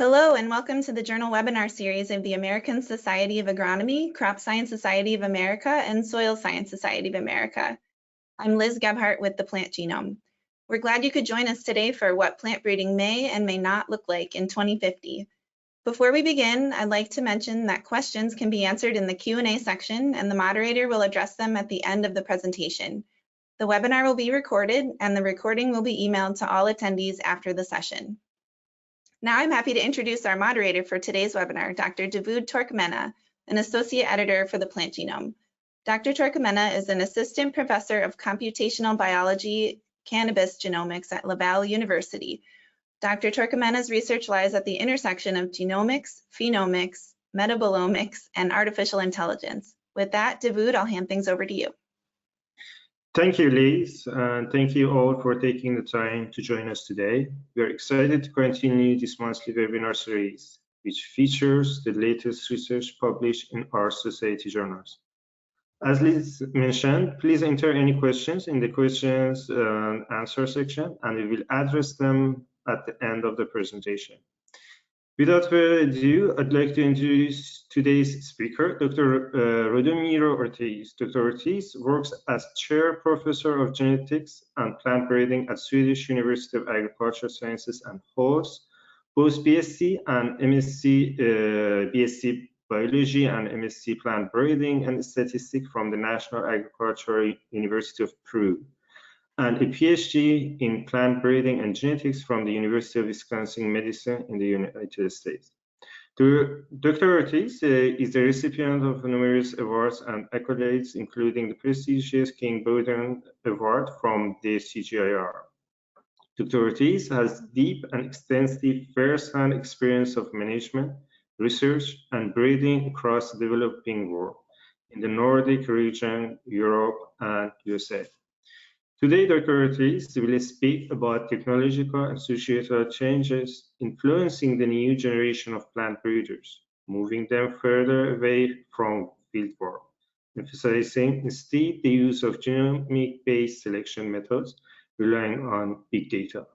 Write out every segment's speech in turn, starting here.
Hello and welcome to the journal webinar series of the American Society of Agronomy, Crop Science Society of America, and Soil Science Society of America. I'm Liz Gebhardt with the Plant Genome. We're glad you could join us today for what plant breeding may and may not look like in 2050. Before we begin, I'd like to mention that questions can be answered in the Q&A section and the moderator will address them at the end of the presentation. The webinar will be recorded and the recording will be emailed to all attendees after the session. Now I'm happy to introduce our moderator for today's webinar, Dr. Davood Torquemada, an associate editor for the Plant Genome. Dr. Torquemada is an assistant professor of computational biology, cannabis genomics at Laval University. Dr. Torquemada's research lies at the intersection of genomics, phenomics, metabolomics, and artificial intelligence. With that, Davood, I'll hand things over to you. Thank you, Liz, and thank you all for taking the time to join us today. We are excited to continue this monthly webinar series, which features the latest research published in our society journals. As Liz mentioned, please enter any questions in the questions and answer section, and we will address them at the end of the presentation. Without further ado, I'd like to introduce today's speaker, Dr. Rodomiro Ortiz. Dr. Ortiz works as Chair Professor of Genetics and Plant Breeding at Swedish University of Agricultural Sciences and holds both BSc and MSc, BSc Biology and MSc Plant Breeding and Statistics from the National Agricultural University of Peru, and a PhD in plant breeding and genetics from the University of Wisconsin-Madison in the United States. Dr. Ortiz is the recipient of numerous awards and accolades, including the prestigious King Bowden Award from the CGIAR. Dr. Ortiz has deep and extensive first-hand experience of management, research, and breeding across the developing world, in the Nordic region, Europe, and USA. Today, Dr. Ortiz will speak about technological and societal changes influencing the new generation of plant breeders, moving them further away from fieldwork, emphasizing instead the use of genomic-based selection methods relying on big data.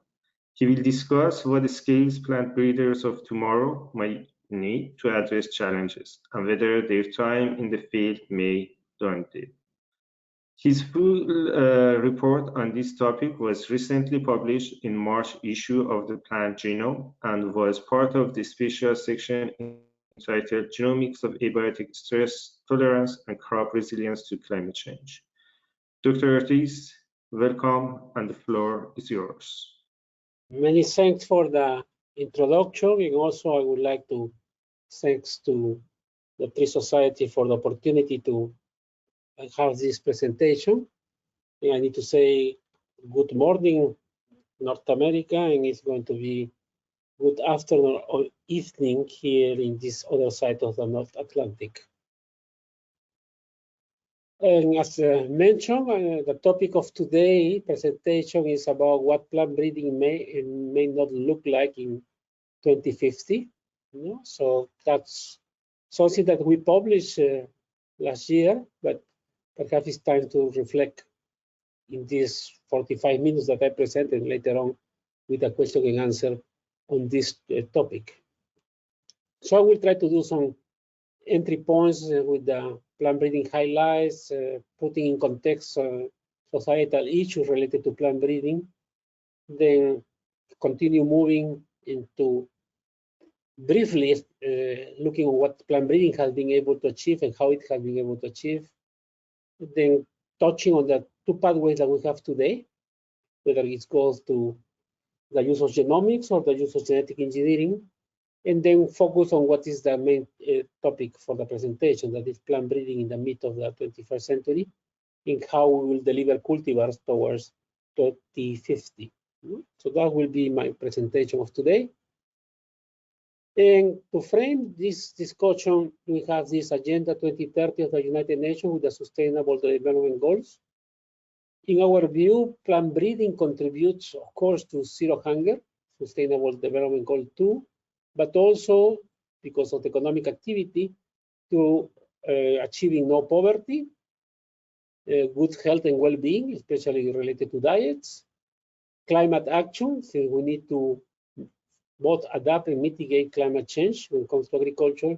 He will discuss what skills plant breeders of tomorrow might need to address challenges and whether their time in the field may warrant it. His full report on this topic was recently published in March issue of the Plant Genome and was part of the special section entitled Genomics of Abiotic Stress Tolerance and Crop Resilience to Climate Change. Dr. Ortiz, welcome, and the floor is yours. Many thanks for the introduction, and also I would like to thanks to the Tree Society for the opportunity to have this presentation. And I need to say good morning, North America, and it's going to be good afternoon or evening here in this other side of the North Atlantic. And as mentioned, the topic of today's presentation is about what plant breeding may and may not look like in 2050. So that's something that we published last year, but perhaps it's time to reflect in these 45 minutes that I presented later on with a question and answer on this topic. So I will try to do some entry points with the plant breeding highlights, putting in context societal issues related to plant breeding, then continue moving into briefly looking at what plant breeding has been able to achieve and how it has been able to achieve, then touching on the two pathways that we have today, whether it goes to the use of genomics or the use of genetic engineering, and then focus on what is the main topic for the presentation, that is plant breeding in the mid of the 21st century, and how we will deliver cultivars towards 2050. So that will be my presentation of today. And to frame this discussion, we have this Agenda 2030 of the United Nations with the Sustainable Development Goals. In our view, plant breeding contributes, of course, to zero hunger, Sustainable Development Goal 2, but also, because of economic activity, to achieving no poverty, good health and well-being, especially related to diets, climate action, so we need to both adapt and mitigate climate change when it comes to agriculture.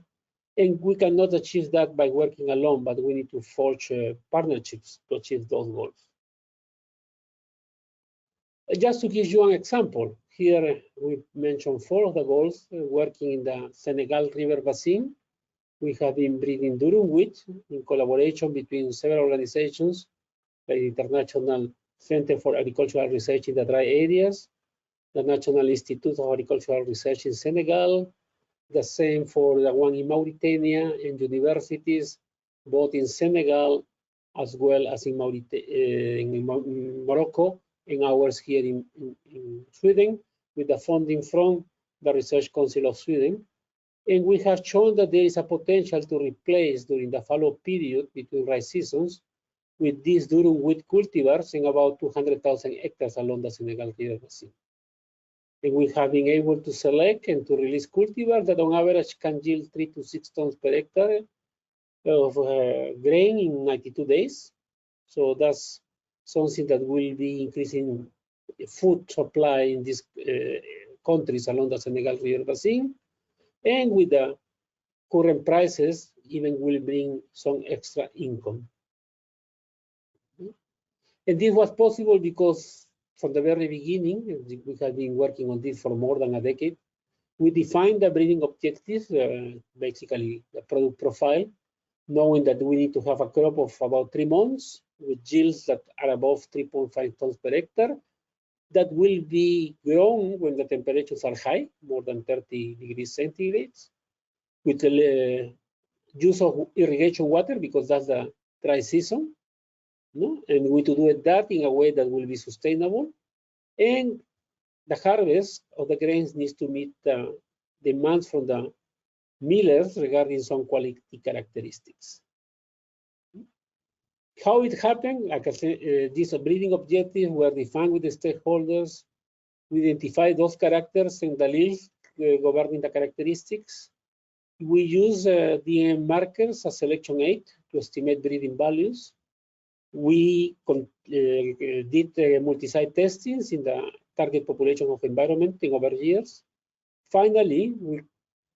And we cannot achieve that by working alone, but we need to forge partnerships to achieve those goals. Just to give you an example, here we mentioned 4 of the goals, working in the Senegal River Basin. We have been breeding durum wheat in collaboration between several organizations, like the International Center for Agricultural Research in the Dry Areas, the National Institute of Agricultural Research in Senegal, the same for the one in Mauritania, and universities, both in Senegal as well as in Morocco, and ours here in Sweden, with the funding from the Research Council of Sweden. And we have shown that there is a potential to replace during the fallow period between rice seasons with these durum wheat cultivars in about 200,000 hectares along the Senegal River Basin. And we have been able to select and to release cultivars that on average can yield 3 to 6 tons per hectare of grain in 92 days. So that's something that will be increasing food supply in these countries along the Senegal River Basin. And with the current prices, even will bring some extra income. And this was possible because from the very beginning, we have been working on this for more than a decade. We defined the breeding objectives, basically the product profile, knowing that we need to have a crop of about 3 months with yields that are above 3.5 tons per hectare, that will be grown when the temperatures are high, more than 30 degrees centigrade, with the use of irrigation water, because that's the dry season. No? And we to do that in a way that will be sustainable. And the harvest of the grains needs to meet the demands from the millers regarding some quality characteristics. How it happened, like I said, these breeding objectives were defined with the stakeholders. We identify those characters and the alleles governing the characteristics. We use DM markers as selection aid to estimate breeding values. We did multi-site testings in the target population of environment in over years. Finally, we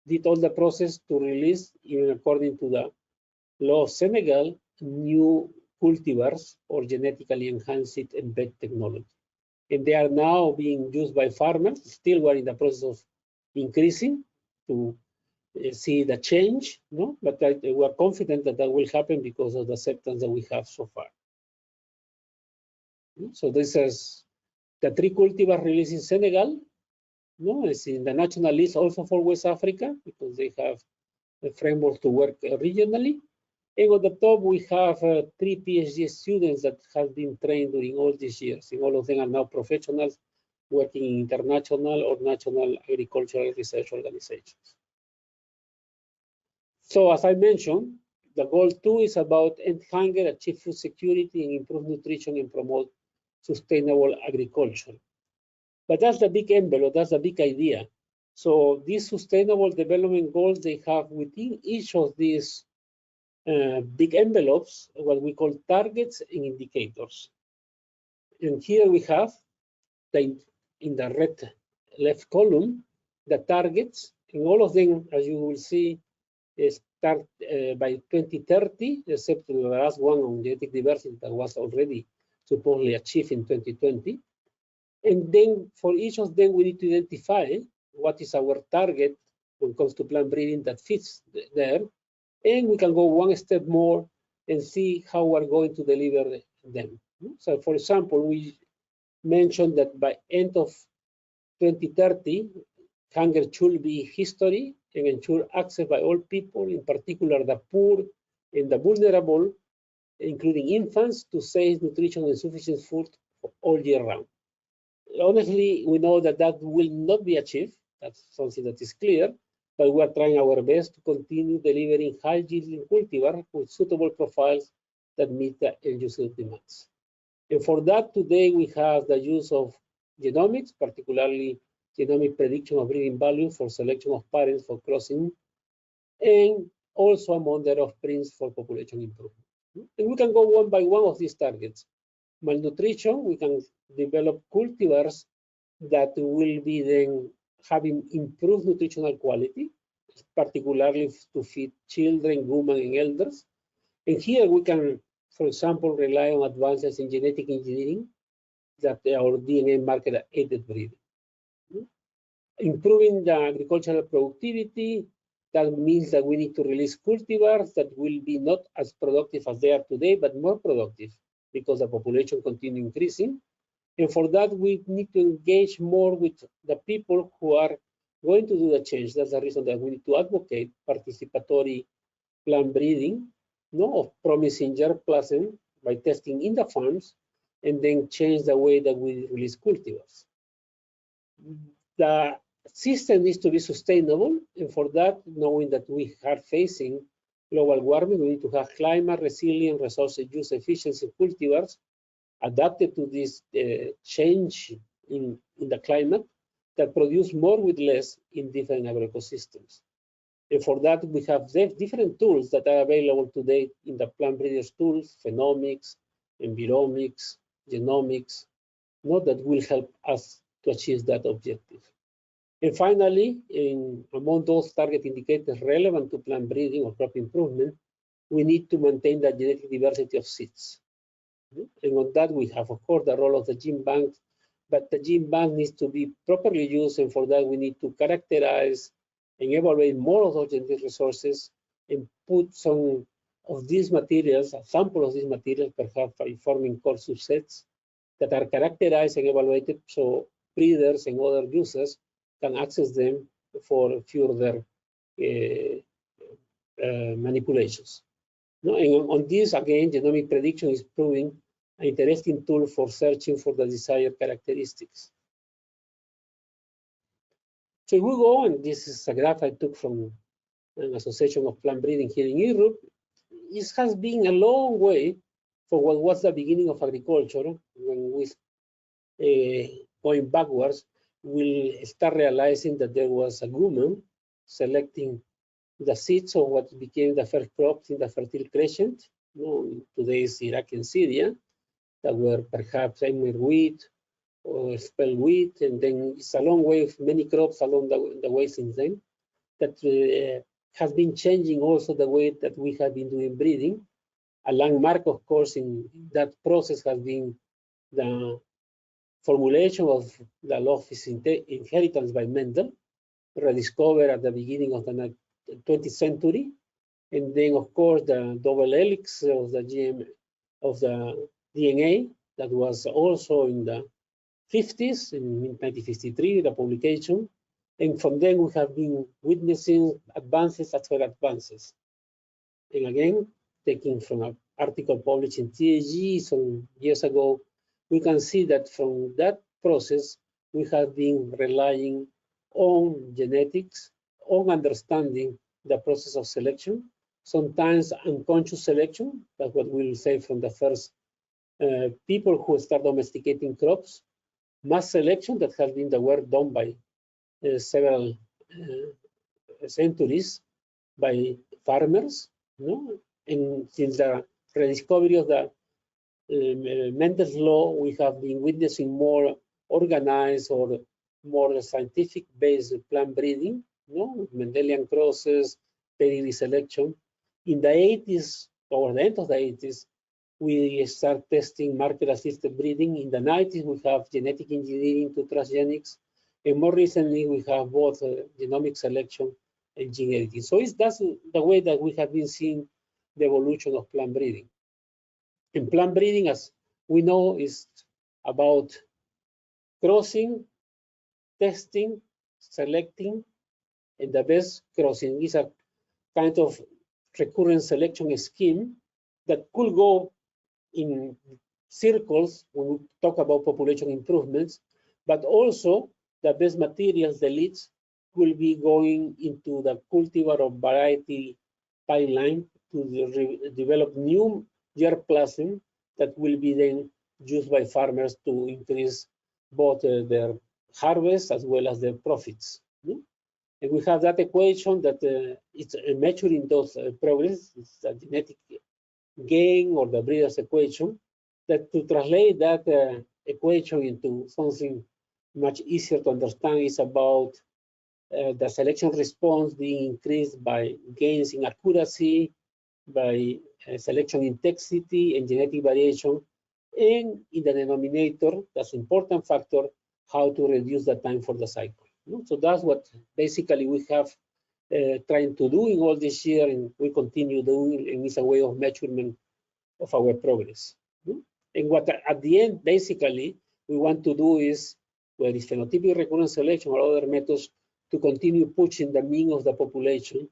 did all the process to release, even according to the law of Senegal, new cultivars or genetically enhanced embed technology. And they are now being used by farmers. Still, we're in the process of increasing to see the change, no? But we are confident that that will happen because of the acceptance that we have so far. So this is the 3 cultivars released in Senegal. No, it's in the national list also for West Africa, because they have a framework to work regionally. And at the top, we have 3 PhD students that have been trained during all these years. And all of them are now professionals working in international or national agricultural research organizations. So as I mentioned, the goal 2 is about end hunger, achieve food security, and improve nutrition and promote sustainable agriculture. But that's the big envelope, that's the big idea. So these sustainable development goals, they have within each of these big envelopes what we call targets and indicators. And here we have in the red left column the targets, and all of them, as you will see, start by 2030, except the last one on genetic diversity that was already supposedly achieved in 2020. And then for each of them, we need to identify what is our target when it comes to plant breeding that fits there. And we can go one step more and see how we're going to deliver them. So for example, we mentioned that by end of 2030, hunger should be history and ensure access by all people, in particular the poor and the vulnerable, including infants, to safe nutrition and sufficient food all year round. Honestly, we know that that will not be achieved. That's something that is clear, but we are trying our best to continue delivering high-yielding cultivars with suitable profiles that meet the end-user demands. And for that, today we have the use of genomics, particularly genomic prediction of breeding value for selection of parents for crossing, and also among their offsprings for population improvement. And we can go one by one of these targets. Malnutrition, we can develop cultivars that will be then having improved nutritional quality, particularly to feed children, women, and elders. And here we can, for example, rely on advances in genetic engineering that our DNA marker aided breeding. Improving the agricultural productivity, that means that we need to release cultivars that will be not as productive as they are today, but more productive because the population continues increasing. And for that, we need to engage more with the people who are going to do the change. That's the reason that we need to advocate participatory plant breeding, of promising germplasm by testing in the farms, and then change the way that we release cultivars. The system needs to be sustainable, and for that, knowing that we are facing global warming, we need to have climate resilient, resource use efficiency cultivars adapted to this change in the climate that produce more with less in different agroecosystems. And for that, we have different tools that are available today in the plant breeders tools, phenomics, enviromics, genomics, that will help us to achieve that objective. And finally, among those target indicators relevant to plant breeding or crop improvement, we need to maintain the genetic diversity of seeds. And on that, we have, of course, the role of the gene bank, but the gene bank needs to be properly used, and for that, we need to characterize and evaluate more of those genetic resources and put some of these materials, a sample of these materials, perhaps by forming core subsets that are characterized and evaluated so breeders and other users can access them for further manipulations. And on this, again, genomic prediction is proving an interesting tool for searching for the desired characteristics. So we go, and this is a graph I took from an association of plant breeding here in Europe. It has been a long way for what was the beginning of agriculture. When we going backwards, we'll start realizing that there was a woman selecting the seeds of what became the first crops in the Fertile Crescent, in today's Iraq and Syria, that were perhaps Emmer wheat or spell wheat, and then it's a long way of many crops along the way since then that has been changing also the way that we have been doing breeding. A landmark, of course, in that process has been the formulation of the law of inheritance by Mendel, rediscovered at the beginning of the 20th century, and then, of course, the double helix of the DNA that was also in the 50s, in 1953, the publication. And from then we have been witnessing advances after advances. And again, taking from an article published in TAG some years ago, we can see that from that process, we have been relying on genetics, on understanding the process of selection, sometimes unconscious selection, that's what we'll say from the first people who start domesticating crops, mass selection that has been the work done by several centuries by farmers, and since the rediscovery of the Mendel's law, we have been witnessing more organized or more scientific-based plant breeding, with Mendelian crosses, pedigree selection. In the 80s, toward the end of the 80s, we start testing marker-assisted breeding. In the 90s, we have genetic engineering to transgenics, and more recently, we have both genomic selection and gene editing. So that's the way that we have been seeing the evolution of plant breeding. And plant breeding, as we know, is about crossing, testing, selecting, and the best crossing is a kind of recurrent selection scheme that could go in circles when we talk about population improvements, but also the best materials, the leads, will be going into the cultivar of variety pipeline to develop new germplasm that will be then used by farmers to increase both their harvest as well as their profits. And we have that equation that it's measuring those progress. It's a genetic gain or the breeder's equation, that to translate that equation into something much easier to understand is about the selection response being increased by gains in accuracy, by selection intensity and genetic variation, and in the denominator, that's an important factor, how to reduce the time for the cycle. So that's what basically we have trying to do in all this year, and we continue doing, and it's a way of measurement of our progress. And what at the end, basically, we want to do is, whether it's phenotypic recurrent selection or other methods, to continue pushing the mean of the population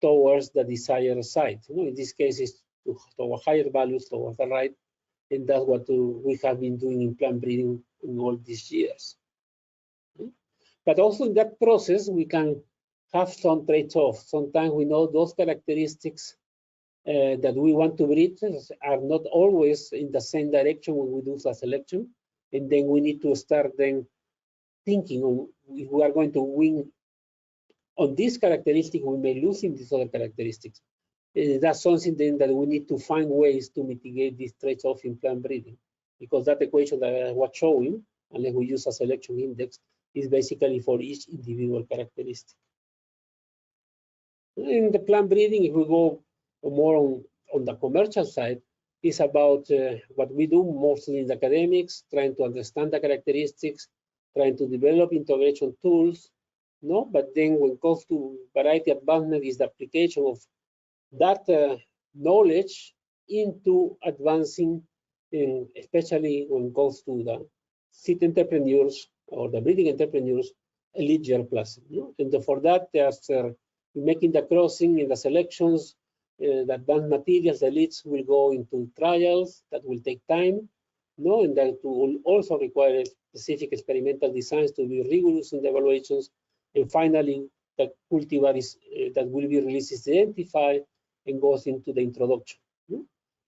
towards the desired site. In this case, it's toward higher values towards the right, and that's what we have been doing in plant breeding in all these years. But also in that process, we can have some trade-offs. Sometimes we know those characteristics that we want to breed are not always in the same direction when we do the selection, and then we need to start then thinking on if we are going to win on this characteristic, we may lose in these other characteristics. That's something then that we need to find ways to mitigate these trade-offs in plant breeding, because that equation that I was showing, unless we use a selection index, is basically for each individual characteristic. In the plant breeding, if we go more on the commercial side, is about what we do mostly in the academics, trying to understand the characteristics, trying to develop integration tools, but then when it comes to variety advancement is the application of that knowledge into advancing, especially when it comes to the seed entrepreneurs or the breeding entrepreneurs, elite germplasm. And for that, there's making the crossing in the selections, the advanced materials, the leads will go into trials that will take time, and that will also require specific experimental designs to be rigorous in the evaluations. And finally, the cultivar that will be released is identified and goes into the introduction.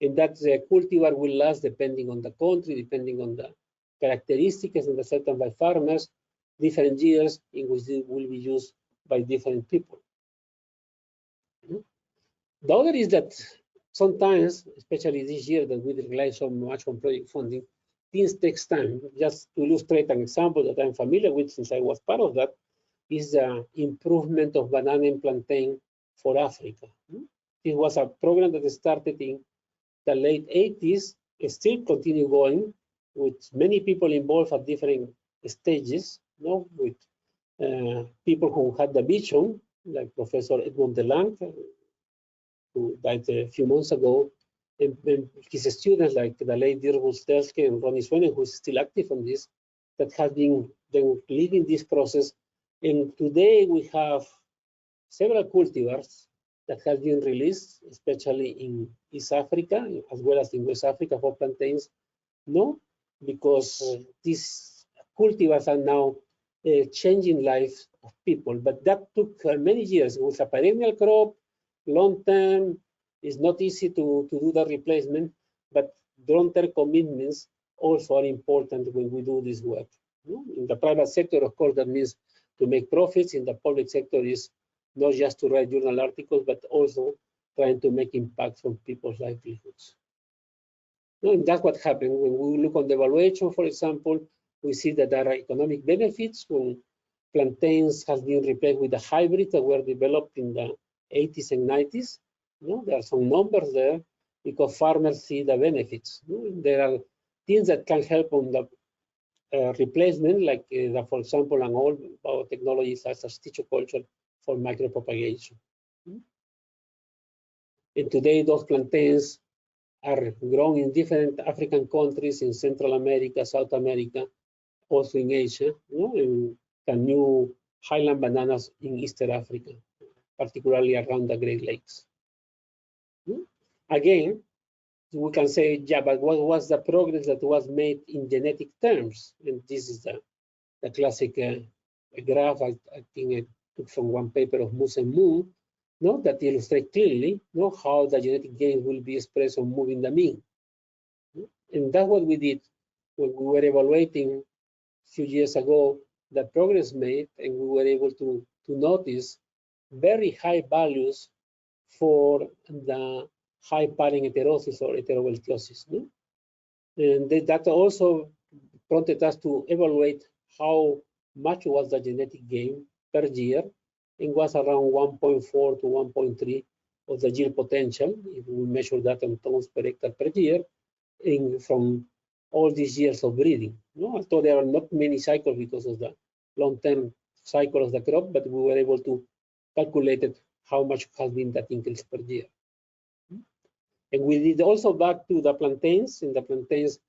And that cultivar will last depending on the country, depending on the characteristics and the certain by farmers, different years in which it will be used by different people. The other is that sometimes, especially this year that we rely so much on project funding, things takes time. Just to illustrate an example that I'm familiar with since I was part of that, is the improvement of banana and plantain for Africa. It was a program that started in the late 80s, it still continue going with many people involved at different stages, with people who had the vision, like Professor Edmond Delange, who died a few months ago, and his students like the late Dirk Bulsterske and Ronnie Swenen, who is still active on this, that have been then leading this process. And today we have several cultivars that have been released, especially in East Africa, as well as in West Africa for plantains, because these cultivars are now changing lives of people. But that took many years. It was a perennial crop, long term. It's not easy to do the replacement, but long-term commitments also are important when we do this work. In the private sector, of course, that means to make profits. In the public sector is not just to write journal articles, but also trying to make impact on people's livelihoods. And that's what happened when we look on the evaluation, for example, we see that there are economic benefits when plantains have been replaced with the hybrids that were developed in the 80s and 90s. There are some numbers there because farmers see the benefits. There are things that can help on the replacement, like for example, an old biotechnology such as tissue culture for micropropagation. And today, those plantains are grown in different African countries, in Central America, South America, also in Asia, and the new highland bananas in Eastern Africa, particularly around the Great Lakes. Again, we can say, yeah, but what was the progress that was made in genetic terms? And this is the classic graph I think I took from one paper of Moose and Moon, that illustrate clearly how the genetic gain will be expressed on moving the mean. And that's what we did when we were evaluating a few years ago the progress made, and we were able to notice very high values for the high parent heterosis or heterobeltiosis. And that also prompted us to evaluate how much was the genetic gain per year and was around 1.4 to 1.3 of the yield potential, if we measure that in tons per hectare per year, from all these years of breeding. No? Although there are not many cycles because of the long-term cycle of the crop, but we were able to calculate it, how much has been that increase per year. And we did also back to the plantains. In the plantains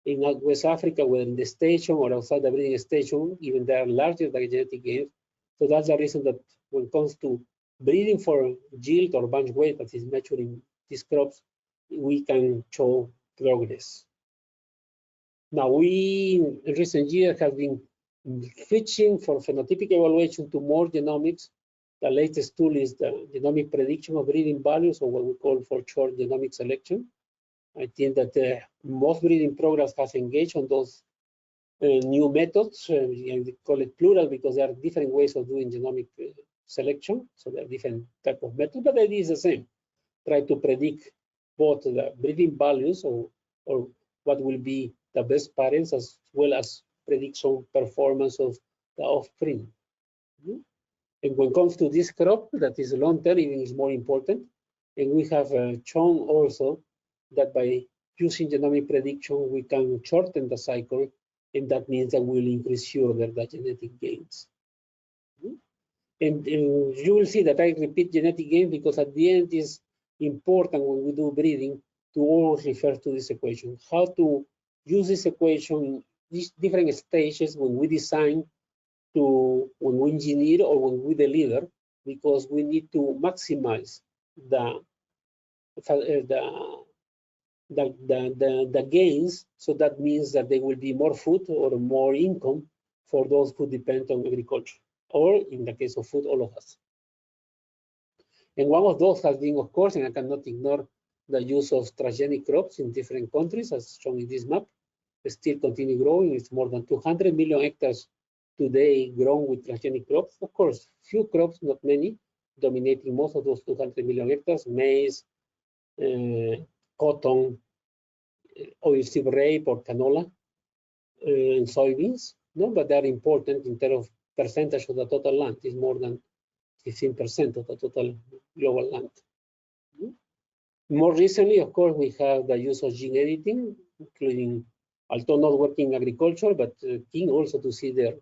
in West Africa, whether in the station or outside the breeding station, even they are larger than genetic gains. So that's the reason that when it comes to breeding for yield or bunch weight that is measured in these crops, we can show progress. Now, we in recent years have been switching from phenotypic evaluation to more genomics. The latest tool is the genomic prediction of breeding values, or what we call for short genomic selection. I think that most breeding programs have engaged on those new methods. We call it plural because there are different ways of doing genomic selection. So there are different type of methods, but the idea is the same. Try to predict both the breeding values or what will be the best parents, as well as predict some performance of the offspring. And when it comes to this crop, that is long-term, even is more important. And we have shown also that by using genomic prediction, we can shorten the cycle, and that means that we'll increase further the genetic gains. And you will see that I repeat genetic gain because at the end is important when we do breeding to always refer to this equation. How to use this equation in these different stages when we design, when we engineer, or when we deliver, because we need to maximize the gains. So that means that there will be more food or more income for those who depend on agriculture, or in the case of food, all of us. And one of those has been, of course, and I cannot ignore the use of transgenic crops in different countries, as shown in this map. They still continue growing. It's more than 200 million hectares today grown with transgenic crops. Of course, few crops, not many, dominating most of those 200 million hectares: maize, cotton, oilseed rape or canola, and soybeans. No, but they're important in terms of percentage of the total land. It's more than 15% of the total global land. More recently, of course, we have the use of gene editing, including, although not working in agriculture, but keen also to see their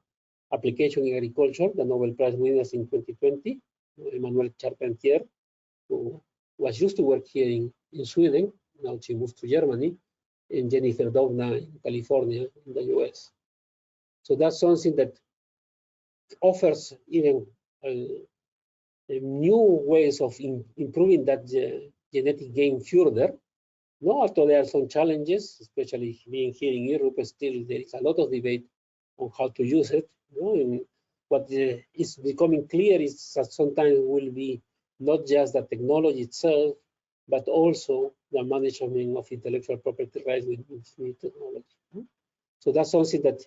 application in agriculture. The Nobel Prize winners in 2020, Emmanuelle Charpentier, who was used to work here in Sweden, now she moved to Germany, and Jennifer Doudna in California, in the US. So that's something that offers even new ways of improving that genetic gain further. No, although there are some challenges, especially being here in Europe, still there is a lot of debate on how to use it. No? And what is becoming clear is that sometimes will be not just the technology itself, but also the management of intellectual property rights with new technology. So that's something that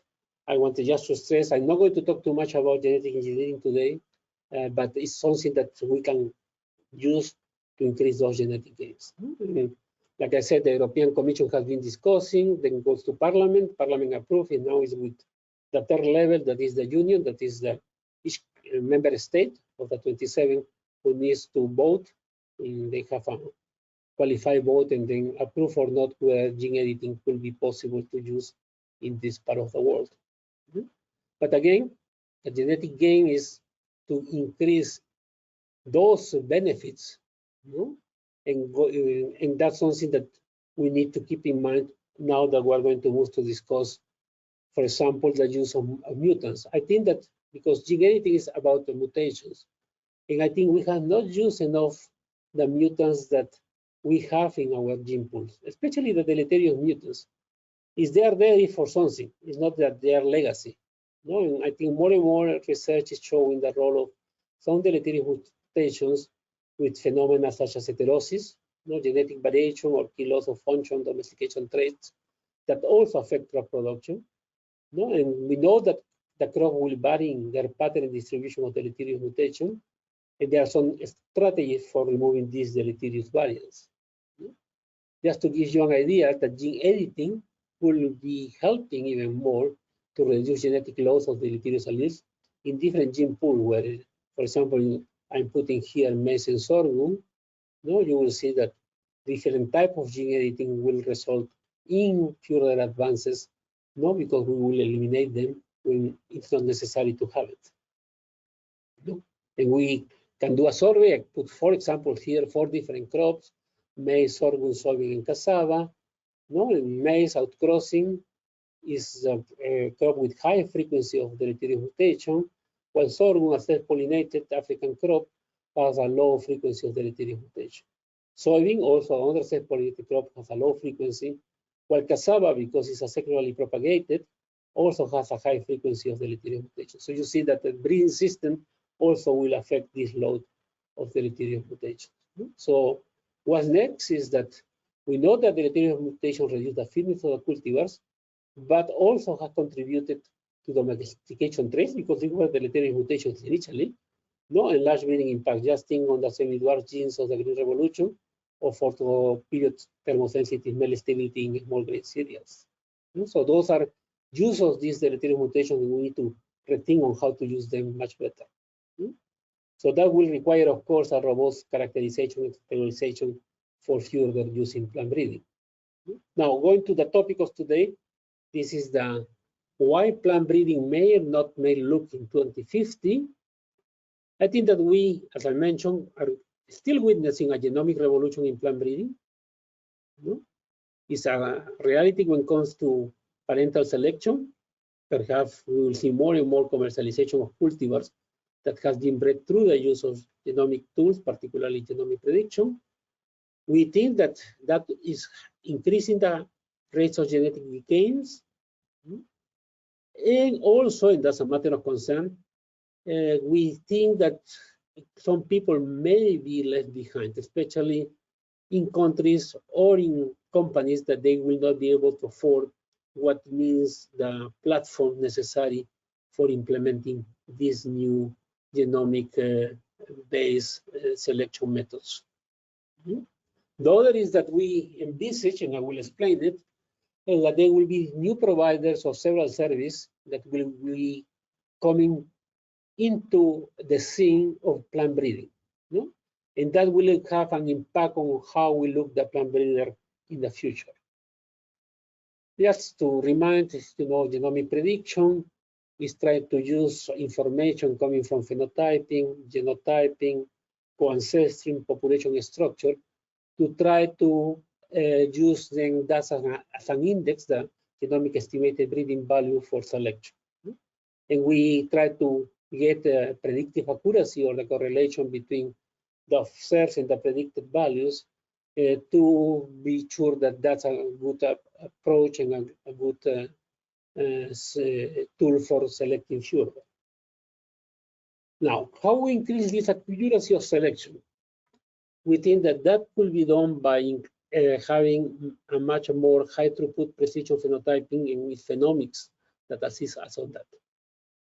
I wanted just to stress. I'm not going to talk too much about genetic engineering today, but it's something that we can use to increase those genetic gains. Like I said, the European Commission has been discussing, then goes to Parliament, Parliament approves, and now is with the third level, that is the Union, that is each member state of the 27 who needs to vote, and they have a qualified vote and then approve or not whether gene editing will be possible to use in this part of the world. But again, the genetic gain is to increase those benefits, and that's something that we need to keep in mind now that we're going to move to discuss, for example, the use of mutants. I think that because gene editing is about the mutations, and I think we have not used enough the mutants that we have in our gene pools, especially the deleterious mutants. Is they are there for something? It's not that they are legacy. No, and I think more and more research is showing the role of some deleterious mutations with phenomena such as heterosis, genetic variation or key loss of function, domestication traits that also affect crop production. And we know that the crop will vary in their pattern and distribution of deleterious mutation, and there are some strategies for removing these deleterious variants. Just to give you an idea, that gene editing will be helping even more to reduce genetic loss of deleterious alleles in different gene pool, where, for example, I'm putting here maize and sorghum, no, you will see that different type of gene editing will result in further advances, no, because we will eliminate them when it's not necessary to have it. No? And we can do a survey. I put 4 examples here, 4 different crops: maize, sorghum, soybean, and cassava. No, and maize outcrossing is a crop with high frequency of deleterious mutation, while sorghum, a self-pollinated African crop, has a low frequency of deleterious mutation. Soybean, also another self-pollinated crop, has a low frequency, while cassava, because it's asexually propagated, also has a high frequency of deleterious mutation. So you see that the breeding system also will affect this load of deleterious mutations. So what's next is that we know that deleterious mutations reduce the fitness of the cultivars, but also have contributed to domestication traits because these were deleterious mutations initially. No enlarged breeding impact, just think on the semi-dwarf genes of the Green Revolution or for period thermosensitive male stability in small grain cereals. So those are use of these deleterious mutations, and we need to rethink on how to use them much better. So that will require, of course, a robust characterization and categorization for further use in plant breeding. Now, going to the topic of today, this is the why plant breeding may or not may look in 2050. I think that we, as I mentioned, are still witnessing a genomic revolution in plant breeding. It's a reality when it comes to parental selection. Perhaps we will see more and more commercialization of cultivars that has been bred through the use of genomic tools, particularly genomic prediction. We think that that is increasing the rates of genetic gains. And also, and that's a matter of concern, we think that some people may be left behind, especially in countries or in companies that they will not be able to afford what means the platform necessary for implementing these new genomic based selection methods. The other is that we envisage, and I will explain it, that there will be new providers of several services that will be coming into the scene of plant breeding, and that will have an impact on how we look at plant breeder in the future. Just to remind, genomic prediction is trying to use information coming from phenotyping, genotyping, co-ancestry, population structure to try to use them as an index, the genomic estimated breeding value for selection. And we try to get a predictive accuracy or the correlation between the observed and the predicted values to be sure that that's a good approach and a good tool for selecting further. Now, how we increase this accuracy of selection? We think that that could be done by having a much more high throughput precision phenotyping and with phenomics that assist us on that.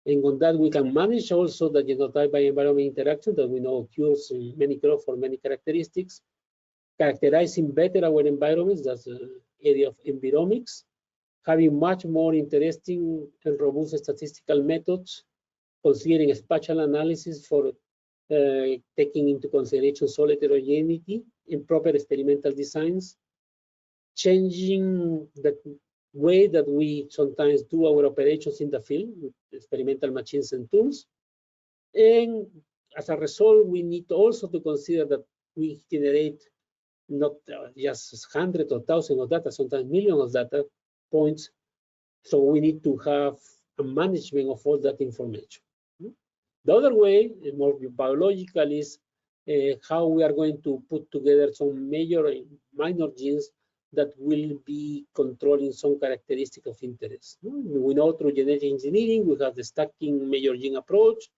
And on that, we can manage also the genotype by environment interaction that we know occurs in many crops for many characteristics, characterizing better our environments, that's the area of enviromics, having much more interesting and robust statistical methods, considering spatial analysis for taking into consideration soil heterogeneity in proper experimental designs, changing the way that we sometimes do our operations in the field with experimental machines and tools. And as a result, we need also to consider that we generate not just hundreds or thousands of data, sometimes millions of data points. So we need to have a management of all that information. The other way, more biological, is how we are going to put together some major and minor genes that will be controlling some characteristic of interest. We know through genetic engineering, we have the stacking major gene approach.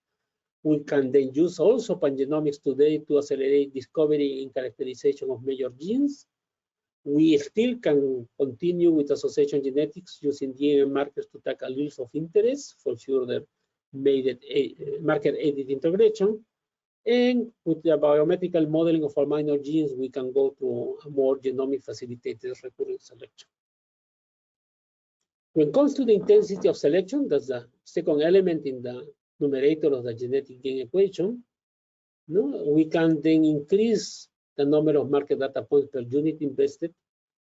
We can then use also pangenomics today to accelerate discovery and characterization of major genes. We still can continue with association genetics using DNA markers to tackle alleles of interest for further marker edit integration. And with the biometrical modeling of our minor genes, we can go to a more genomic facilitated recurrent selection. When it comes to the intensity of selection, that's the second element in the numerator of the genetic gain equation, no, we can then increase the number of marker data points per unit invested.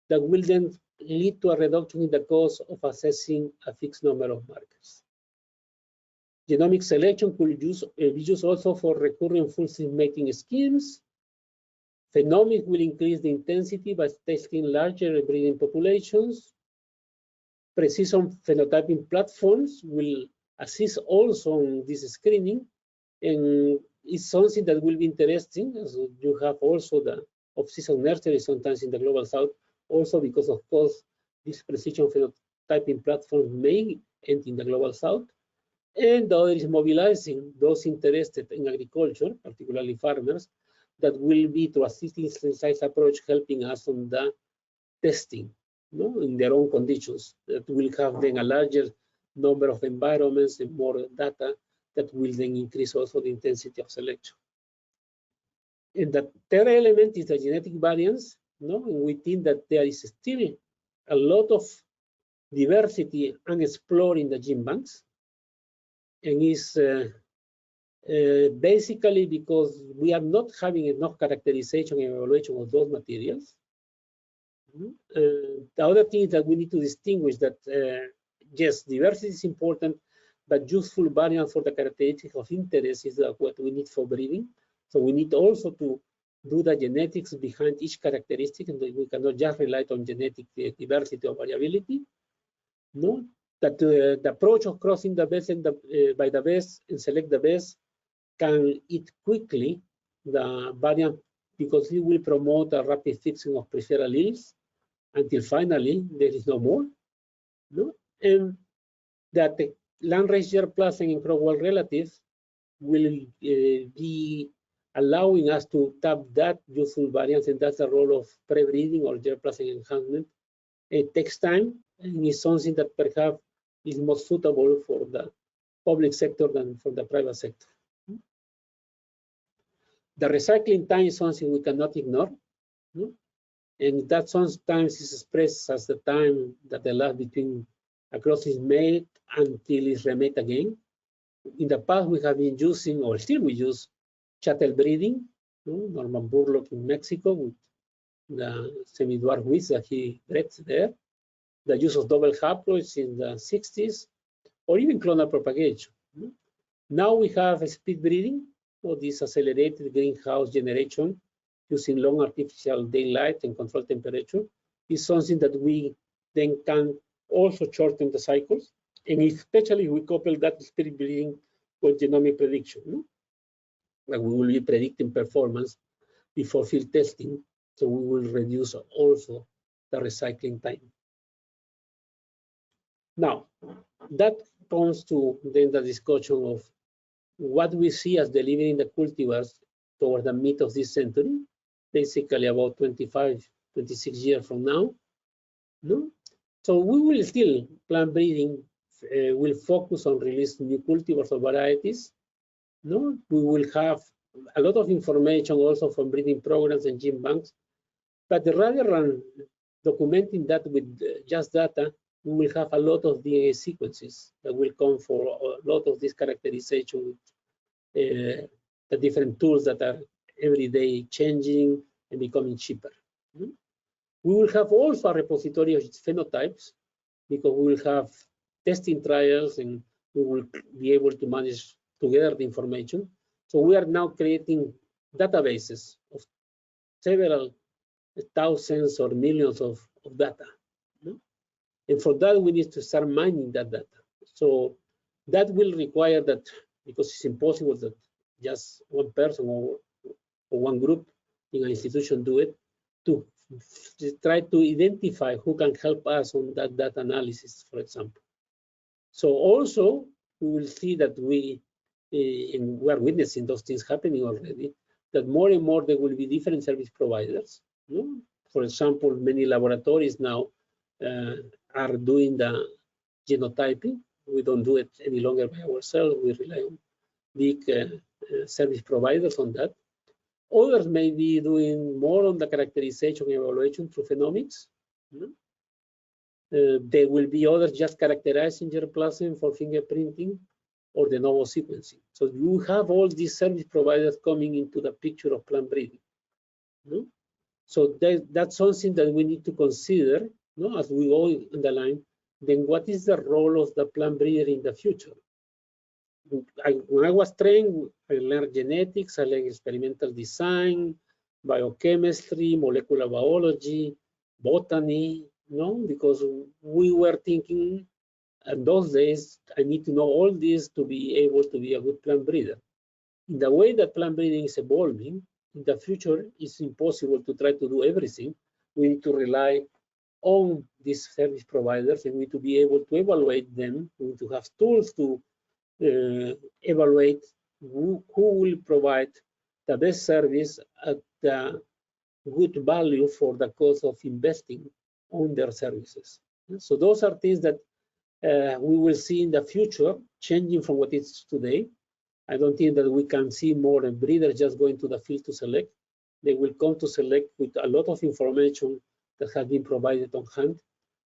That will then lead to a reduction in the cost of assessing a fixed number of markers. Genomic selection could be used also for recurrent full mating schemes. Phenomics will increase the intensity by testing larger breeding populations. Precision phenotyping platforms will assist also in this screening, and it's something that will be interesting, as you have also the off-season nursery sometimes in the Global South, also because of course this precision phenotyping platform may end in the Global South. And the other is mobilizing those interested in agriculture, particularly farmers, that will be to assist in science approach, helping us on the testing, no, in their own conditions. That will have then a larger number of environments and more data that will then increase also the intensity of selection. And the third element is the genetic variance. No, and we think that there is still a lot of diversity unexplored in the gene banks, and is basically because we are not having enough characterization and evaluation of those materials. The other thing is that we need to distinguish that yes, diversity is important, but useful variance for the characteristic of interest is what we need for breeding. So we need also to do the genetics behind each characteristic, and we cannot just rely on genetic diversity or variability. No, that the approach of crossing the best and by the best and select the best can eat quickly the variant, because it will promote a rapid fixing of preferred alleles until finally there is no more. No, and that the landrace germplasm and crop-wall relative will be allowing us to tap that useful variance, and that's the role of pre-breeding or germplasm enhancement. It takes time, and is something that perhaps is more suitable for the public sector than for the private sector. The recycling time is something we cannot ignore, no? And that sometimes is expressed as the time that elapses between a cross is made until it's remade again. In the past, we have been using, or still we use, chattel breeding. No? Norman Burlock in Mexico with the semi-dwarf wheats that he bred there. The use of double haploids in the 60s, or even clonal propagation. No? Now we have speed breeding, or this accelerated greenhouse generation using long artificial daylight and controlled temperature is something that we then can also shorten the cycles, and especially we couple that speed breeding with genomic prediction. No? Like we will be predicting performance before field testing, so we will reduce also the recycling time. Now, that comes to then the discussion of what we see as delivering the cultivars toward the mid of this century, basically about 25, 26 years from now. No? So we will still, plant breeding will focus on releasing new cultivars or varieties. No? We will have a lot of information also from breeding programs and gene banks, but rather than documenting that with just data, we will have a lot of DNA sequences that will come for a lot of this characterization with the different tools that are every day changing and becoming cheaper. We will have also a repository of phenotypes, because we will have testing trials and we will be able to manage together the information. So we are now creating databases of several thousands or millions of data. And for that, we need to start mining that data. So that will require that, because it's impossible that just one person or one group in an institution do it, to try to identify who can help us on that data analysis, for example. So also, we will see that we are witnessing those things happening already, that more and more there will be different service providers. For example, many laboratories now are doing the genotyping. We don't do it any longer by ourselves. We rely on big service providers on that. Others may be doing more on the characterization and evaluation through phenomics. There will be others just characterizing germplasm for fingerprinting. or de novo sequencing. So you have all these service providers coming into the picture of plant breeding. No? So that's something that we need to consider, no, as we go in the line. Then what is the role of the plant breeder in the future? When I was trained, I learned genetics, I learned experimental design, biochemistry, molecular biology, botany, no, because we were thinking in those days, I need to know all this to be able to be a good plant breeder. In the way that plant breeding is evolving, in the future, it's impossible to try to do everything. We need to rely on these service providers, and we need to be able to evaluate them. We need to have tools to evaluate who will provide the best service at the good value for the cost of investing on their services. So those are things that we will see in the future, changing from what it's today. I don't think that we can see more breeders just going to the field to select. They will come to select with a lot of information that has been provided on hand,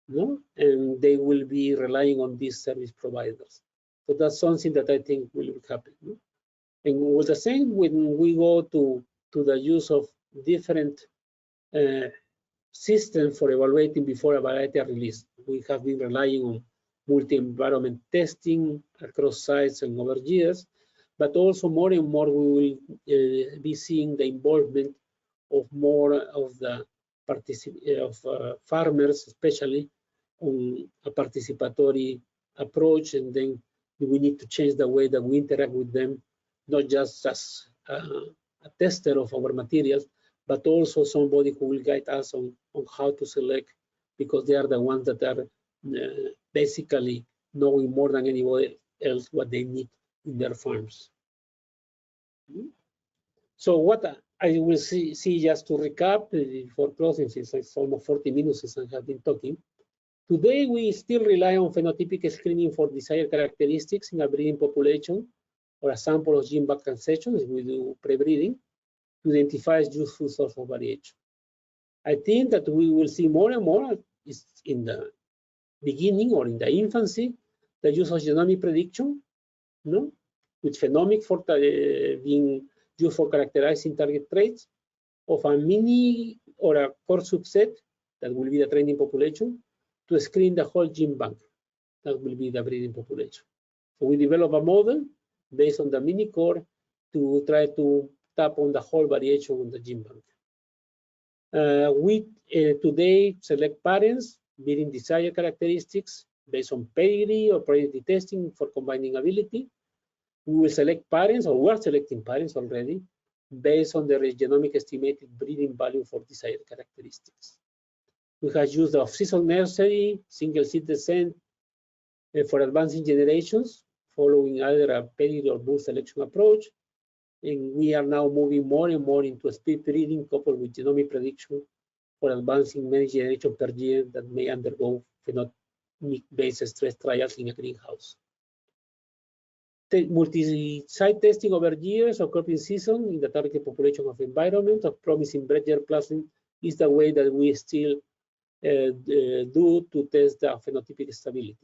no? And they will be relying on these service providers. So that's something that I think will happen. No? And with the same, when we go to the use of different systems for evaluating before a variety are released, we have been relying on multi-environment testing across sites and over years, but also more and more we will be seeing the involvement of more of the farmers, especially on a participatory approach, and then we need to change the way that we interact with them, not just as a tester of our materials, but also somebody who will guide us on how to select, because they are the ones that are basically knowing more than anybody else what they need in their farms. So what I will see just to recap for closing, since it's almost 40 minutes since I have been talking. Today, we still rely on phenotypic screening for desired characteristics in a breeding population or a sample of gene back transactions if we do pre-breeding to identify useful source of variation. I think that we will see more and more is in the beginning or in the infancy, the use of genomic prediction, no, with phenomic for being used for characterizing target traits of a mini or a core subset that will be the training population to screen the whole gene bank that will be the breeding population. So we develop a model based on the mini core to try to tap on the whole variation on the gene bank. We today select parents meeting desired characteristics based on pedigree or priority testing for combining ability. We will select parents, or we are selecting parents already, based on the genomic estimated breeding value for desired characteristics. We have used the off-season nursery, single seed descent for advancing generations, following either a pedigree or bull selection approach. And we are now moving more and more into a speed breeding coupled with genomic prediction for advancing many generations per year that may undergo phenotypic-based stress trials in a greenhouse. Multi-site testing over years or cropping season in the target population of environment of promising bred germplasm is the way that we still do to test the phenotypic stability.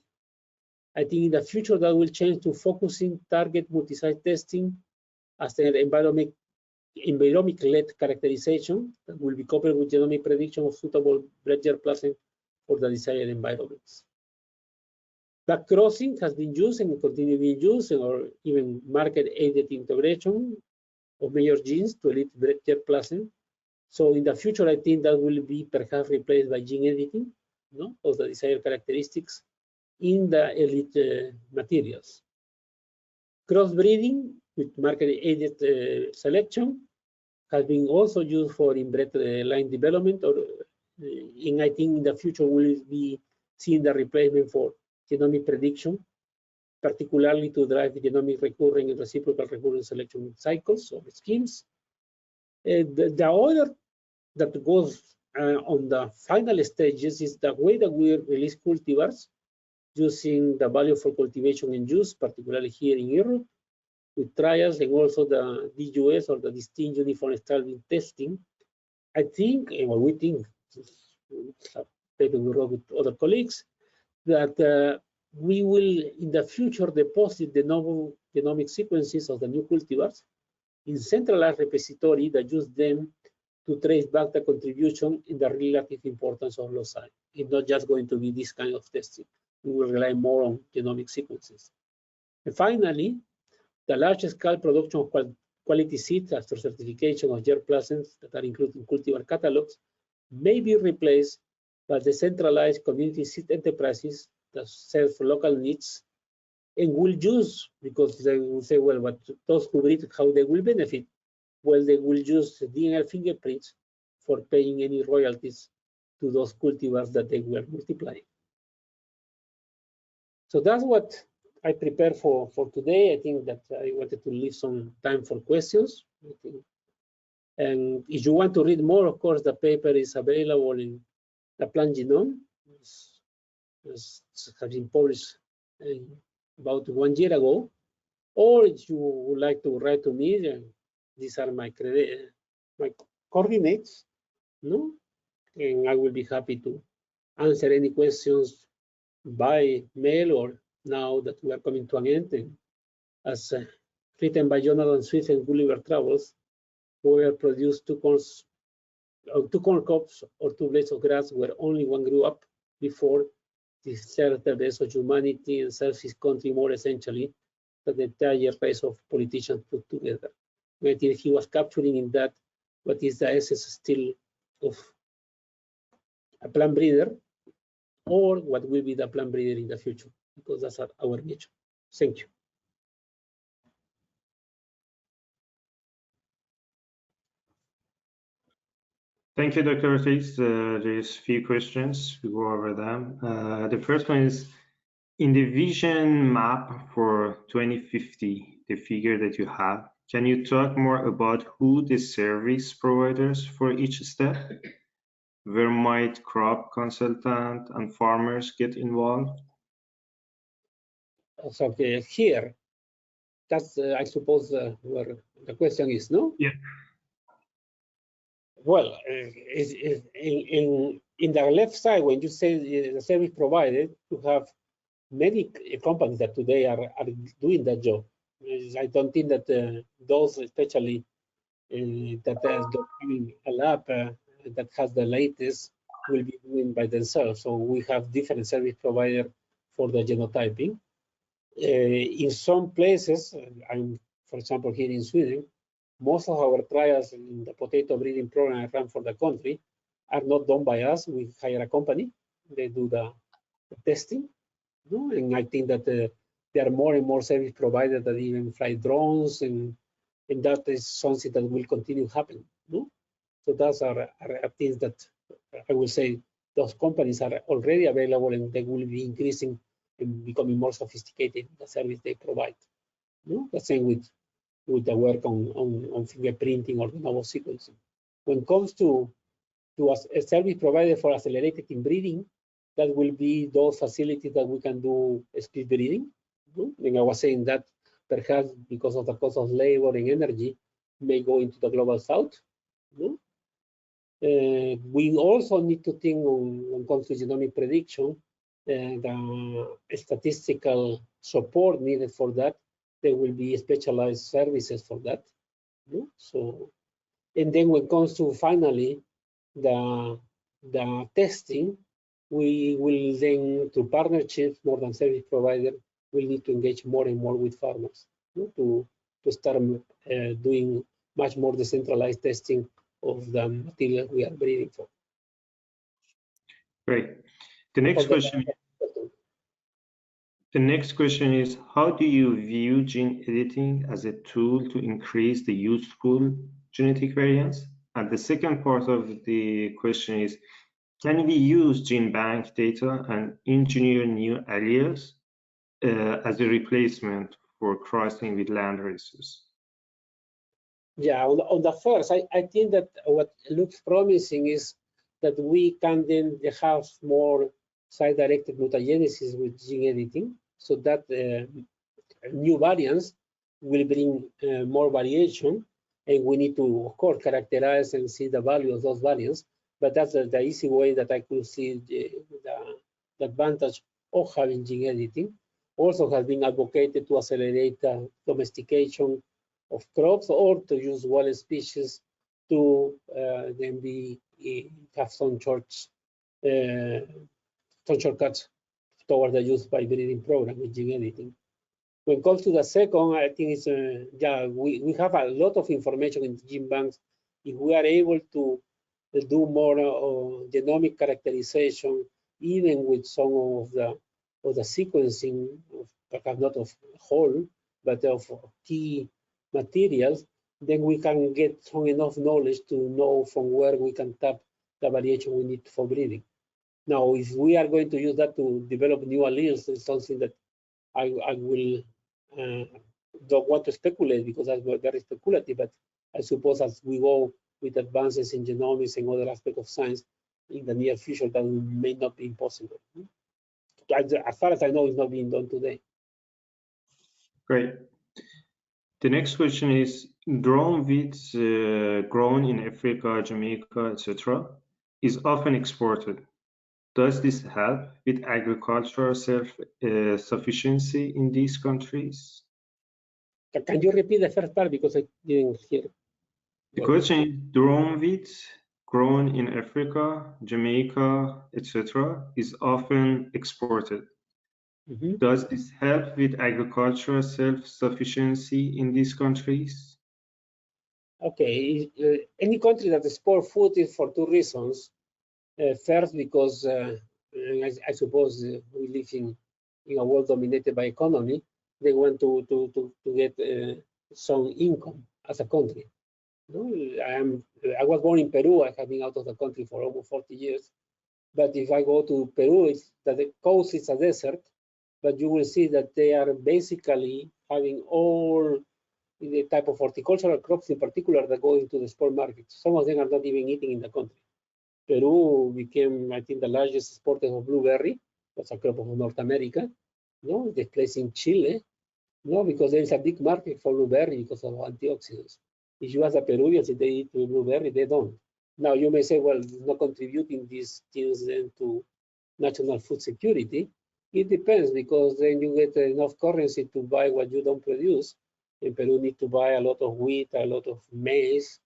I think in the future that will change to focusing target multi-site testing as an environment-led characterization that will be coupled with genomic prediction of suitable bred germplasm for the desired environments. Back crossing has been used and will continue being used, or even market-aided integration of major genes to elite bred germplasm. So in the future, I think that will be perhaps replaced by gene editing, no, of the desired characteristics in the elite materials. Crossbreeding with market-aided selection has been also used for inbred line development, or and I think in the future we'll be seeing the replacement for genomic prediction, particularly to drive genomic recurrent and reciprocal recurrent selection cycles or schemes. The other that goes on the final stages is the way that we release cultivars using the value for cultivation and use, particularly here in Europe, with trials and also the DUS or the distinct uniform starting testing. I think, and what we think, maybe we wrote with other colleagues, that we will in the future deposit the novel genomic sequences of the new cultivars in centralized repository that use them to trace back the contribution in the relative importance of loci. It's not just going to be this kind of testing. We will rely more on genomic sequences. And finally, the large-scale production of quality seeds after certification of germplasms that are included in cultivar catalogs may be replaced by decentralized community seed enterprises that serve local needs and will use, because they will say, well, but those who breed, how they will benefit? Well, they will use DNA fingerprints for paying any royalties to those cultivars that they were multiplying. So that's what I prepared for today. I think that I wanted to leave some time for questions. And if you want to read more, of course, the paper is available in the Plant Genome. It has been published about 1 year ago. Or if you would like to write to me, these are my coordinates, no? And I will be happy to answer any questions by mail or now that we are coming to an end. And as written by Jonathan Swift and Gulliver Travels, where produced two corn cobs or 2 blades of grass where only one grew up before the served the best of humanity and serves his country more essentially than the entire race of politicians put together. I think he was capturing in that what is the essence still of a plant breeder, or what will be the plant breeder in the future, because that's our mission. Thank you. Thank you, Dr. Ortiz. There's a few questions. We go over them. The first one is, in the vision map for 2050, the figure that you have, can you talk more about who the service providers for each step? Where might crop consultant and farmers get involved? So here, that's I suppose where the question is, no? Yeah. Well, in the left side, when you say the service provided, you have many companies that today are doing that job. I don't think that those, especially that are doing a lab that has the latest, will be doing by themselves. So we have different service provider for the genotyping. In some places, for example, here in Sweden, most of our trials in the potato breeding program I run for the country are not done by us. We hire a company. They do the testing. No? And I think that there are more and more service providers that even fly drones, and that is something that will continue happening. No? So those are things that I will say those companies are already available, and they will be increasing and becoming more sophisticated in the service they provide. No? The same with the work on fingerprinting or de novo sequencing. When it comes to a service provider for accelerated inbreeding, that will be those facilities that we can do speed breeding. And I was saying that perhaps because of the cost of labor and energy may go into the global south. We also need to think when it comes to genomic prediction, the statistical support needed for that. There will be specialized services for that. So, and then when it comes to finally the testing, we will then, through partnerships more than service provider, we need to engage more and more with farmers to start doing much more decentralized testing of the material we are breeding for. Great. The next question is, how do you view gene editing as a tool to increase the useful genetic variants? And the second part of the question is, can we use gene bank data and engineer new alleles as a replacement for crossing with land races? Yeah, on the first, I think that what looks promising is that we can then have more site-directed mutagenesis with gene editing, so that new variants will bring more variation, and we need to, of course, characterize and see the value of those variants. But that's the easy way that I could see the advantage of having gene editing. Also has been advocated to accelerate domestication of crops or to use wild species to then have some shortcuts toward the use by breeding program with gene editing. When it comes to the second, I think it's we have a lot of information in gene banks. If we are able to do more genomic characterization, even with some of the sequencing, perhaps not of whole, but of key materials, then we can get some enough knowledge to know from where we can tap the variation we need for breeding. Now, if we are going to use that to develop new alleles, it's something that I will don't want to speculate because that's very speculative, but I suppose as we go with advances in genomics and other aspects of science in the near future, that may not be impossible. As far as I know, it's not being done today. Great. The next question is, drone wheat grown in Africa, Jamaica, etc., is often exported. Does this help with agricultural self-sufficiency in these countries? Can you repeat the first part because I didn't hear? The question is, drone wheat grown in Africa, Jamaica, etc., is often exported. Mm-hmm. Does this help with agricultural self-sufficiency in these countries? Okay, any country that exports food is for two reasons. First, because I suppose we live in a world dominated by economy. They want to get some income as a country. I was born in Peru. I have been out of the country for almost 40 years. But if I go to Peru, the coast is a desert, but you will see that they are basically having all the type of horticultural crops in particular that go into the export market. Some of them are not even eating in the country. Peru became, I think, the largest exporter of blueberry. That's a crop of North America. Displacing Chile. Because there is a big market for blueberry because of antioxidants. If you ask the Peruvians if they eat blueberry, they don't. Now you may say, well, it's not contributing these things then to national food security. It depends because then you get enough currency to buy what you don't produce. In Peru, need to buy a lot of wheat, a lot of maize,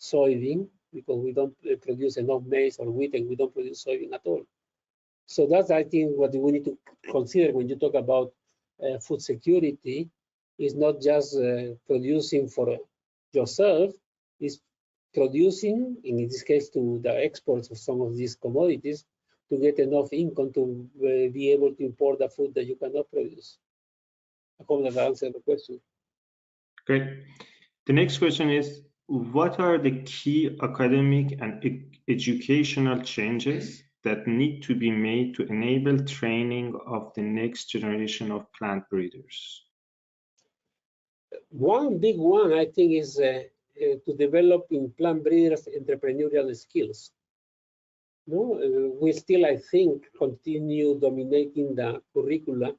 soybean, because we don't produce enough maize or wheat and we don't produce soybean at all. So that's, I think, what we need to consider when you talk about food security. Is not just producing for yourself, is producing, in this case, to the exports of some of these commodities to get enough income to be able to import the food that you cannot produce. I hope that answered the question. Great. The next question is, what are the key academic and educational changes that need to be made to enable training of the next generation of plant breeders? One big one, I think, is to develop in plant breeders entrepreneurial skills. We still, I think, continue dominating the curricula,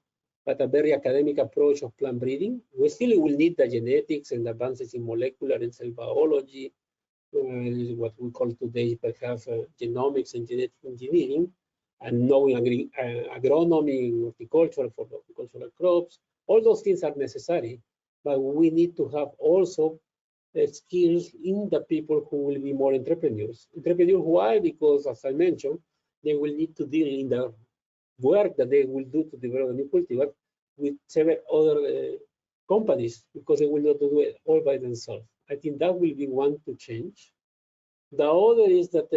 but a very academic approach of plant breeding. We still will need the genetics and advances in molecular and cell biology, what we call today perhaps genomics and genetic engineering, and knowing agronomy, horticulture for horticultural crops. All those things are necessary, but we need to have also skills in the people who will be more entrepreneurs. Entrepreneurs, why? Because, as I mentioned, they will need to deal in the work that they will do to develop a new cultivar with several other companies, because they will not do it all by themselves. I think that will be one to change. The other is that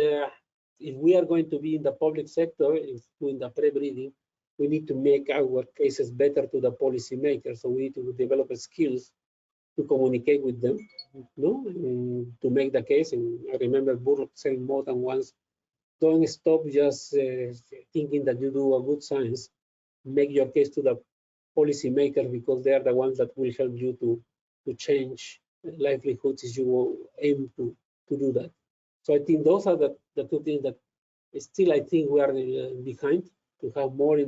if we are going to be in the public sector, doing the pre-breeding, we need to make our cases better to the policymakers. So we need to develop skills to communicate with them, to make the case. And I remember Burke saying more than once, don't stop just thinking that you do a good science. Make your case to the policymakers, because they are the ones that will help you to change livelihoods if you aim to do that. So I think those are the two things that still I think we are behind, to have more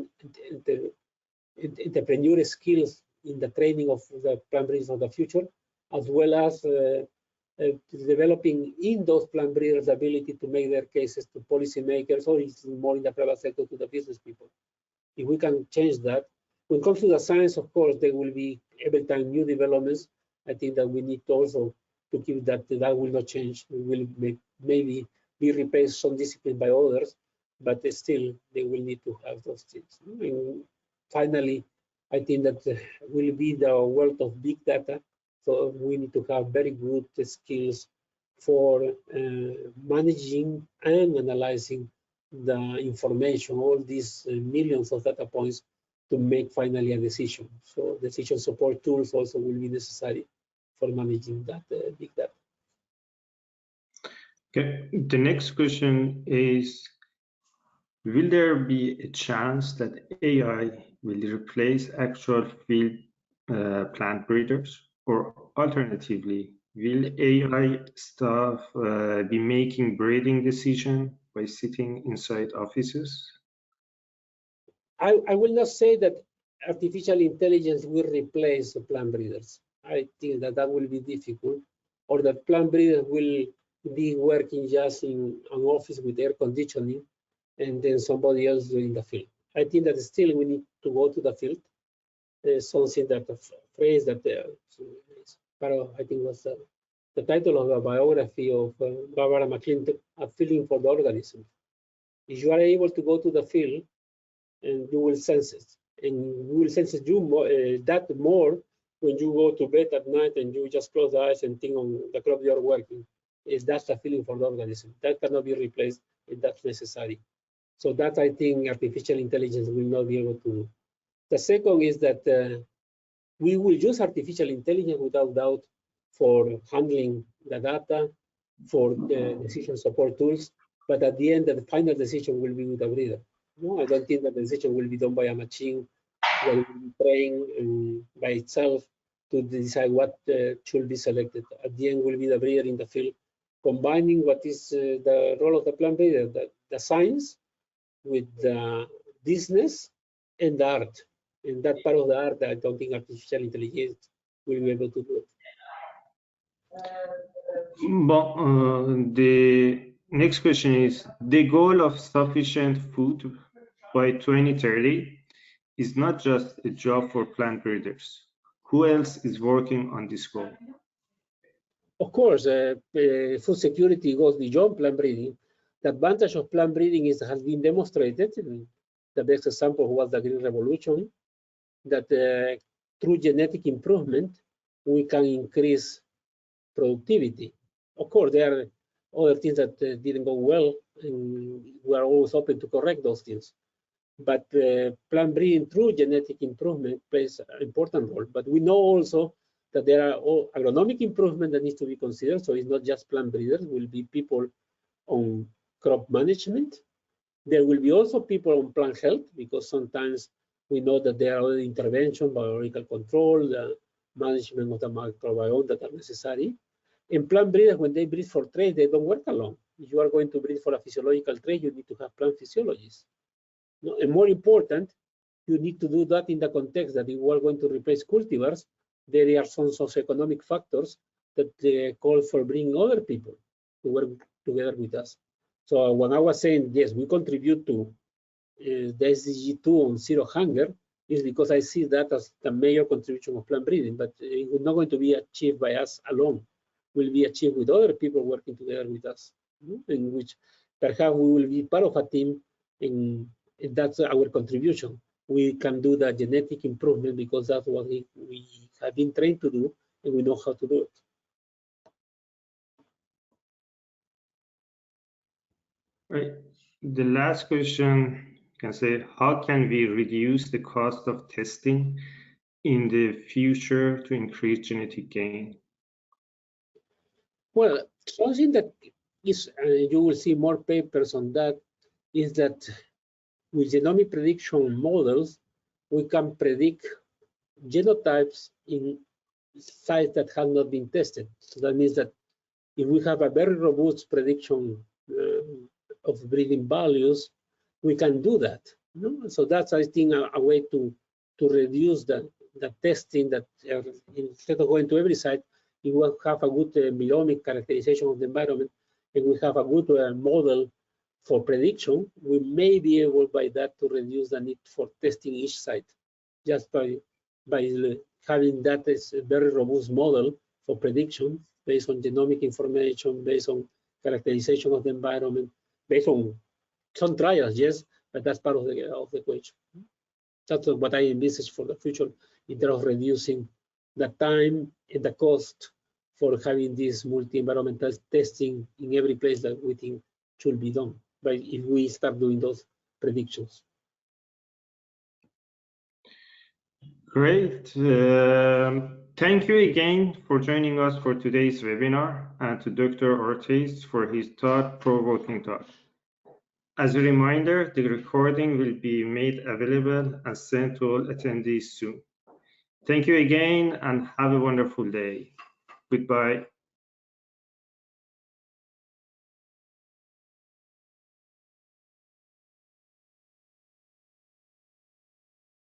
entrepreneurial skills in the training of the plant breeders of the future, as well as developing in those plant breeders the ability to make their cases to policymakers, or more in the private sector to the business people. if we can change that. When it comes to the science, of course, there will be every time new developments. I think that we need to also to keep that will not change. We will maybe be replaced some discipline by others, but still they will need to have those things. And finally, I think that will be the world of big data. So we need to have very good skills for managing and analyzing the information, all these millions of data points to make finally a decision. So decision support tools also will be necessary for managing that big data. Okay, the next question is, will there be a chance that AI will replace actual field plant breeders? Or alternatively, will AI staff be making breeding decisions by sitting inside offices? I will not say that artificial intelligence will replace the plant breeders. I think that that will be difficult, or that plant breeders will be working just in an office with air conditioning and then somebody else doing the field. I think that still we need to go to the field. There's something that a phrase that I think was the title of a biography of Barbara McClintock, A Feeling for the Organism. If you are able to go to the field, and you will sense it, and you will sense it that more when you go to bed at night and you just close the eyes and think on the crop you are working. That's the feeling for the organism. That cannot be replaced if that's necessary. So that I think artificial intelligence will not be able to do. The second is that we will use artificial intelligence without doubt for handling the data, for the decision support tools, but at the end, the final decision will be with the breeder. No, I don't think that the decision will be done by a machine that will be trained by itself to decide what should be selected. At the end, will be the breeder in the field, combining what is the role of the plant breeder, the science with the business and the art. And that part of the art, I don't think artificial intelligence will be able to do it. The next question is, the goal of sufficient food by 2030 is not just a job for plant breeders. Who else is working on this goal? Of course, food security goes beyond plant breeding. The advantage of plant breeding has been demonstrated. The best example was the Green Revolution, that through genetic improvement, we can increase productivity. Of course, there are other things that didn't go well, and we are always open to correct those things. But plant breeding through genetic improvement plays an important role. But we know also that there are agronomic improvement that needs to be considered. So it's not just plant breeders, will be people on crop management. There will be also people on plant health, because sometimes we know that there are other interventions, biological control, the management of the microbiome that are necessary. In plant breeders, when they breed for trade, they don't work alone. If you are going to breed for a physiological trait, you need to have plant physiologists. No, and more important, you need to do that in the context that if you are going to replace cultivars, there are some socioeconomic factors that call for bringing other people to work together with us. So when I was saying, yes, we contribute to the SDG 2 on zero hunger, is because I see that as the major contribution of plant breeding, but it's not going to be achieved by us alone. It will be achieved with other people working together with us, in which perhaps we will be part of a team, and that's our contribution. We can do the genetic improvement because that's what we have been trained to do, and we know how to do it. Right. The last question can say, how can we reduce the cost of testing in the future to increase genetic gain? Well, something that is, you will see more papers on that, is that with genomic prediction models, we can predict genotypes in sites that have not been tested. So that means that if we have a very robust prediction of breeding values, we can do that. So that's, I think, a way to reduce the testing, that instead of going to every site, we will have a good meiomic characterization of the environment, and we have a good model for prediction, we may be able by that to reduce the need for testing each site, just by having that as a very robust model for prediction based on genomic information, based on characterization of the environment, based on some trials, yes, but that's part of the equation. That's what I envisage for the future in terms of reducing the time and the cost for having this multi-environmental testing in every place that we think should be done. But if we start doing those predictions. Great. Thank you again for joining us for today's webinar, and to Dr. Ortiz for his thought-provoking talk. As a reminder, the recording will be made available and sent to all attendees soon. Thank you again and have a wonderful day. Goodbye.